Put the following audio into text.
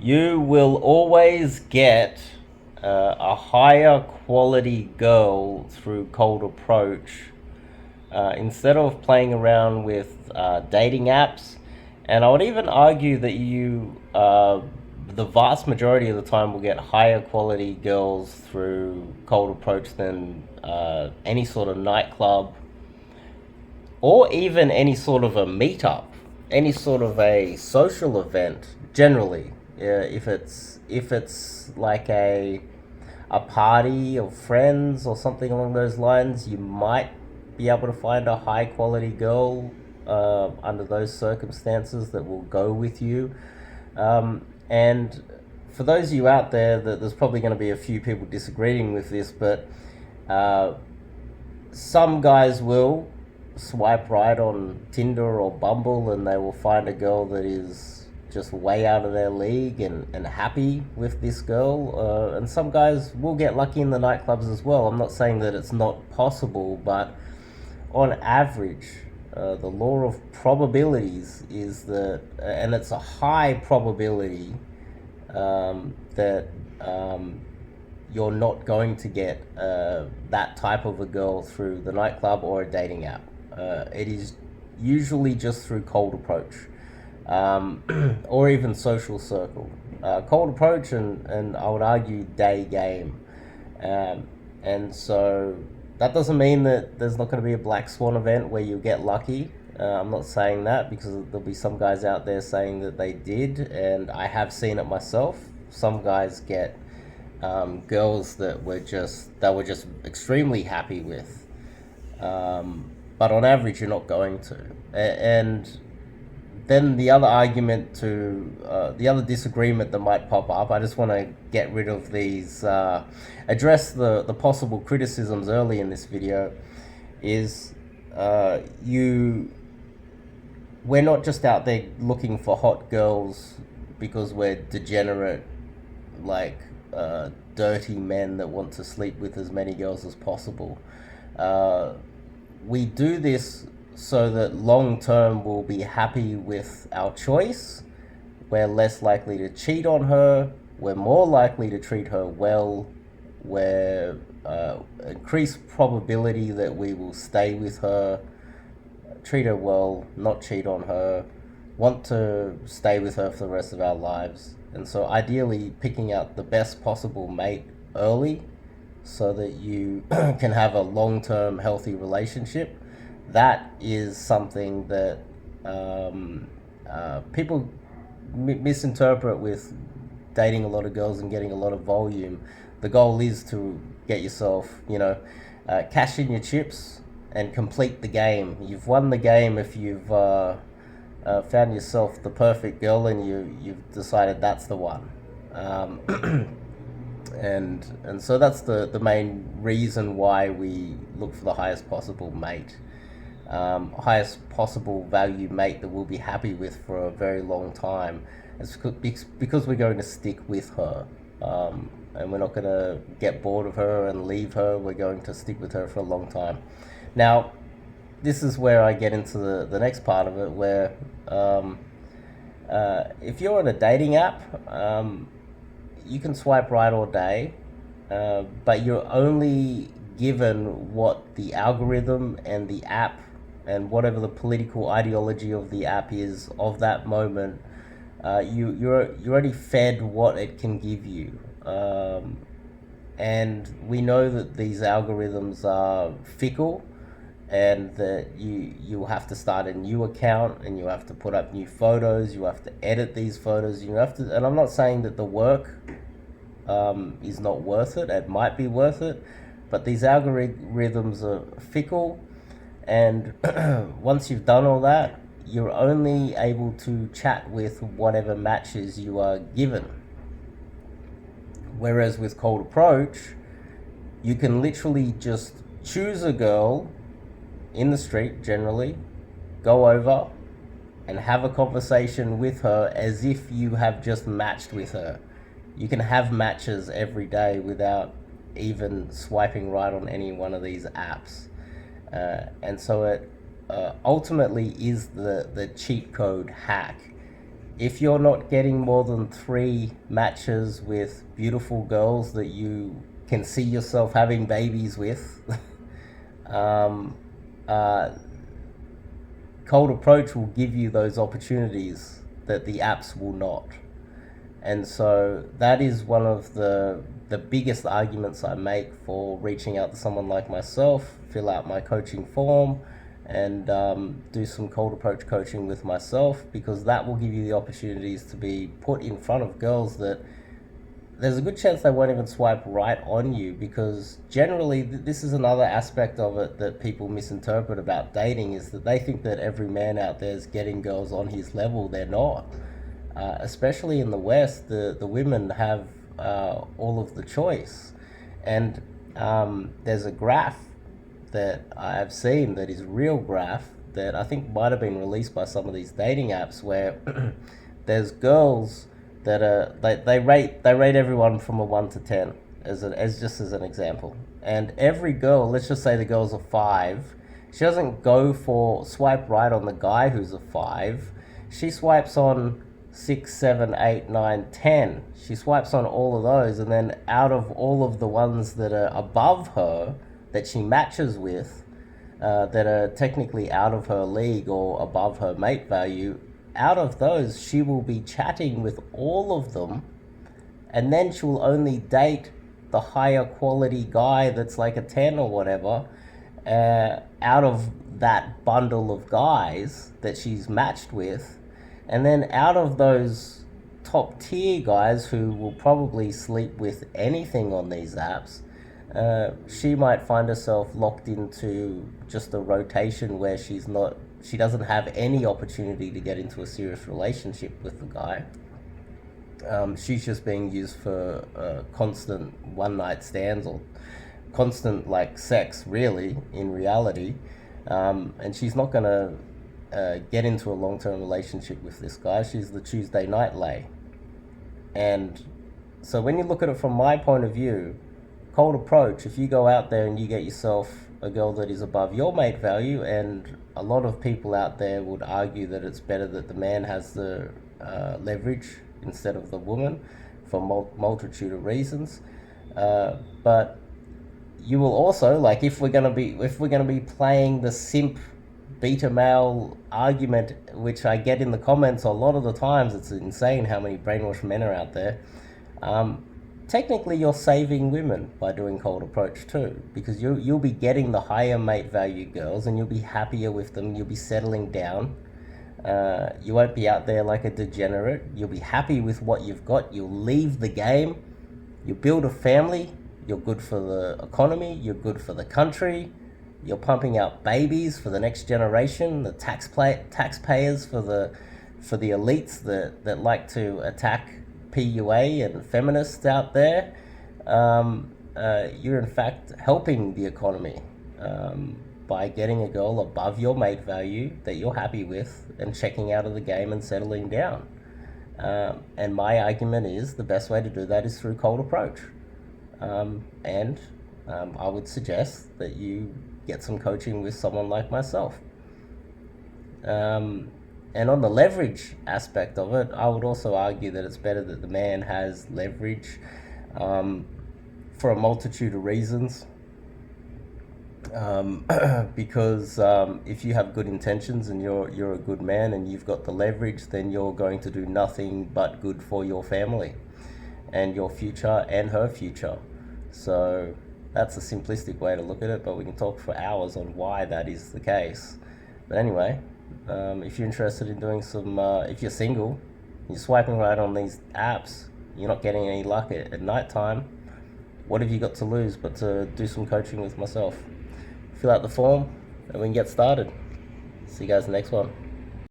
You will always get a higher quality girl through cold approach instead of playing around with dating apps. And I would even argue that the vast majority of the time, will get higher quality girls through cold approach than any sort of nightclub or even any sort of a meetup, any sort of a social event. Generally, if it's like a party of friends or something along those lines, you might be able to find a high quality girl under those circumstances that will go with you. And for those of you out there, that there's probably going to be a few people disagreeing with this, but uh, some guys will swipe right on Tinder or Bumble and they will find a girl that is just way out of their league and happy with this girl. And some guys will get lucky in the nightclubs as well. I'm not saying that it's not possible, but on average, the law of probabilities is that, and it's a high probability that you're not going to get that type of a girl through the nightclub or a dating app. It is usually just through cold approach, or even social circle. Cold approach and I would argue day game. And so that doesn't mean that there's not going to be a black swan event where you get lucky. I'm not saying that, because there'll be some guys out there saying that they did, and I have seen it myself. Some guys get girls that were just extremely happy with, but on average, you're not going to. And then the other argument the other disagreement that might pop up, I just want to get rid of these, address the possible criticisms early in this video, is we're not just out there looking for hot girls because we're degenerate, like dirty men that want to sleep with as many girls as possible. We do this so that long term we'll be happy with our choice. We're less likely to cheat on her. We're more likely to treat her well. We're increased probability that we will stay with her, treat her well, not cheat on her, want to stay with her for the rest of our lives. And so ideally picking out the best possible mate early so that you can have a long-term healthy relationship, that is something that people misinterpret with dating a lot of girls and getting a lot of volume. The goal is to get yourself, cash in your chips and complete the game. You've won the game if you've found yourself the perfect girl and you've decided that's the one. And so that's the main reason why we look for the highest possible mate, highest possible value mate that we'll be happy with for a very long time. It's because we're going to stick with her, and we're not going to get bored of her and leave her. We're going to stick with her for a long time. Now, this is where I get into the next part of it, where if you're on a dating app, you can swipe right all day, but you're only given what the algorithm and the app and whatever the political ideology of the app is of that moment. You're already fed what it can give you. And we know that these algorithms are fickle, and that you have to start a new account and you have to put up new photos, you have to edit these photos, you have to, and I'm not saying that the work is not worth it. It might be worth it, but these algorithms are fickle, and once you've done all that, you're only able to chat with whatever matches you are given. Whereas with cold approach, you can literally just choose a girl in the street, generally, go over and have a conversation with her as if you have just matched with her. You can have matches every day without even swiping right on any one of these apps. And so it ultimately is the cheat code hack. if you're not getting more than 3 matches with beautiful girls that you can see yourself having babies with, um, uh, cold approach will give you those opportunities that the apps will not. And so that is one of the biggest arguments I make for reaching out to someone like myself, fill out my coaching form, and do some cold approach coaching with myself, because that will give you the opportunities to be put in front of girls that there's a good chance they won't even swipe right on you, because generally this is another aspect of it that people misinterpret about dating, is that they think that every man out there is getting girls on his level. They're not. Especially in the West, the women have all of the choice. And there's a graph that I've seen that is a real graph that I think might have been released by some of these dating apps, where there's girls that are they rate everyone from a 1 to 10 as just as an example. And every girl, let's just say the girl's a 5, she doesn't go for swipe right on the guy who's a 5. She swipes on 6, 7, 8, 9, 10. She swipes on all of those, and then out of all of the ones that are above her that she matches with, that are technically out of her league or above her mate value, out of those she will be chatting with all of them, and then she will only date the higher quality guy that's like a 10 or whatever, out of that bundle of guys that she's matched with. And then out of those top tier guys who will probably sleep with anything on these apps, she might find herself locked into just a rotation where she doesn't have any opportunity to get into a serious relationship with the guy. She's just being used for constant one night stands, or constant like sex, really, in reality. And she's not going to get into a long-term relationship with this guy. She's the Tuesday night lay. And so when you look at it from my point of view, cold approach, if you go out there and you get yourself a girl that is above your mate value, and a lot of people out there would argue that it's better that the man has the leverage instead of the woman for multitude of reasons, but you will also, like, if we're gonna be playing the simp beta male argument, which I get in the comments a lot of the times, it's insane how many brainwashed men are out there. Technically, you're saving women by doing cold approach too, because you'll be getting the higher mate value girls, and you'll be happier with them. You'll be settling down. You won't be out there like a degenerate. You'll be happy with what you've got. You'll leave the game. You build a family. You're good for the economy. You're good for the country. You're pumping out babies for the next generation, the taxpayers for the elites that like to attack PUA and feminists out there. You're in fact helping the economy by getting a girl above your mate value that you're happy with, and checking out of the game and settling down. And my argument is the best way to do that is through cold approach. And I would suggest that you get some coaching with someone like myself. And on the leverage aspect of it, I would also argue that it's better that the man has leverage for a multitude of reasons. Because if you have good intentions and you're a good man and you've got the leverage, then you're going to do nothing but good for your family and your future and her future. So that's a simplistic way to look at it, but we can talk for hours on why that is the case. But anyway, if you're interested in doing some, if you're single, you're swiping right on these apps, you're not getting any luck at night time, what have you got to lose but to do some coaching with myself? Fill out the form and we can get started. See you guys in the next one.